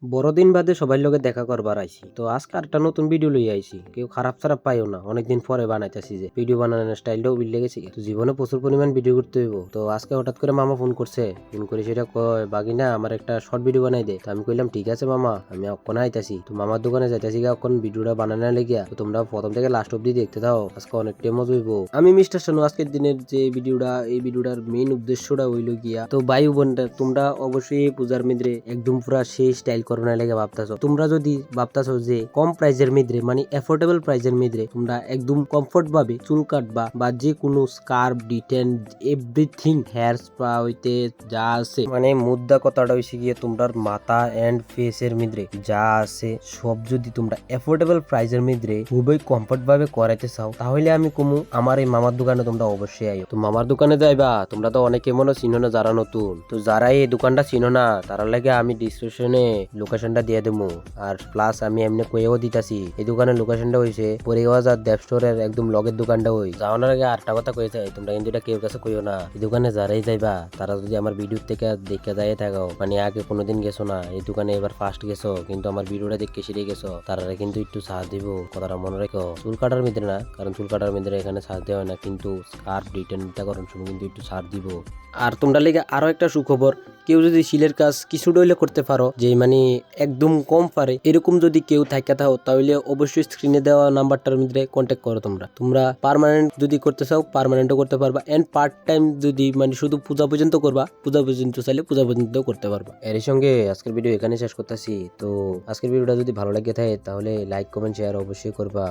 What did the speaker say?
বড়দিন বাদে সবাই লগে দেখা করবার আইছি। তো আজকে একটা নতুন ভিডিও লই আইছি। কেউ খারাপ খারাপ পাইও না, অনেকদিন পরে বানাইতেছি যে ভিডিও বানানোর স্টাইলটাও বিল লেগেছে। তো জীবনে প্রচুর পরিমাণ ভিডিও করতে হইব। তো আজকে হঠাৎ করে মামা ফোন করছে, ফোন করে সেটা কয় বাগিনা আমার একটা শর্ট ভিডিও বানাই দে। তো আমি কইলাম ঠিক আছে মামা, আমি অক্ষণ আইতাছি। তো মামার দোকানে যাইতাছি গা, অক্ষণ ভিডিওটা বানানো লেগিয়া। তো তোমরা প্রথম থেকে লাস্ট অব্দি দেখতে থাও, আজকে অনেকটাই মজা হইব। আমি মিস্টার শানু, আজকের দিনের যে ভিডিওটা, এই ভিডিওটার মেইন উদ্দেশ্যটা হইল গিয়া, তো ভাই বোনরা তোমরা অবশ্যই পূজার মিদ্রে একদম পুরা সেই স্টাইল করোনা লেগে ভাবতাছো। তোমরা যদি ভাবতাছো যে কম প্রাইজের মিদ্রে মানে এফোর্ডেবল প্রাইজের মিদ্রে তোমরা একদম কমফোর্ট ভাবে চুল কাটবা বা যে কোনো scarf detan everything hair spa হইতে যা আছে, মানে মুদ্রা কথাটা হইছে গিয়ে তোমরার মাথা এন্ড ফেসের মিদ্রে যা আছে সব যদি তোমরা এফোর্ডেবল প্রাইজের মিদ্রে খুবই কমফোর্ট ভাবে করাইতে চাও, তাহলে আমি কমু আমার এই মামার দোকানে তোমরা অবশ্যই আইও। তো মামার দোকানে যাইবা, তোমরা তো অনেকে মনে চিনো না যারা নতুন, তো যারা এই দোকানটা চিনো না তারা লাগে আমি ডিসক্রিপশনে লোকেশনটা দিয়ে দেবো। আর প্লাস আমি এমনি কয়েও দিতাছি, এই দোকানের লোকেশনটা হইছে পরিগাঁও দেব স্টোরের একদম লগের দোকানটা হই। যাওয়ানোর আগে আরেকটা কথা কয়ে যায়, তোমরা কিন্তু এটা কেউ কাছে কইও না। এই দোকানে যারাই যাইবা তারা যদি আমার ভিডিও থেকে দেখে যাই থাকো, মানে আগে কোনোদিন গেছো না এই দোকানে, এবার ফার্স্ট গেছো কিন্তু আমার ভিডিওটা দেখে সেরে গেছো, তারা কিন্তু একটু সাথ দিব। কথাটা মনে রেখো, চুল কাটার মিদ্রে না, কারণ চুল কাটার মিদ্রে এখানে সাথ দেওয়া না, কিন্তু স্কার্ফ ডিটেন করার সময় কিন্তু একটু ছাড় দিব। আর তোমরা লেগে আরো একটা সুখবর, কেউ যদি শিলের কাজ কিছু ডইলে করতে পারো, যে মানে একদম কম পারে, এরকম যদি কেউ থাকা থাও, তাহলে অবশ্যই স্ক্রিনে দেওয়া নাম্বারটার মধ্যে কন্ট্যাক্ট করো। তোমরা পার্মানেন্ট যদি করতে চাও পার্মানেন্টও করতে পারবা, এন্ড পার্ট টাইম যদি মানে শুধু পূজা পর্যন্ত করবা, পূজা পর্যন্ত চাইলে পূজা পর্যন্ত করতে পারবা। এর সঙ্গে আজকের ভিডিও এখানে শেষ করতেছি। তো আজকের ভিডিওটা যদি ভালো লাগে থাকে তাহলে লাইক কমেন্ট শেয়ার অবশ্যই করবা।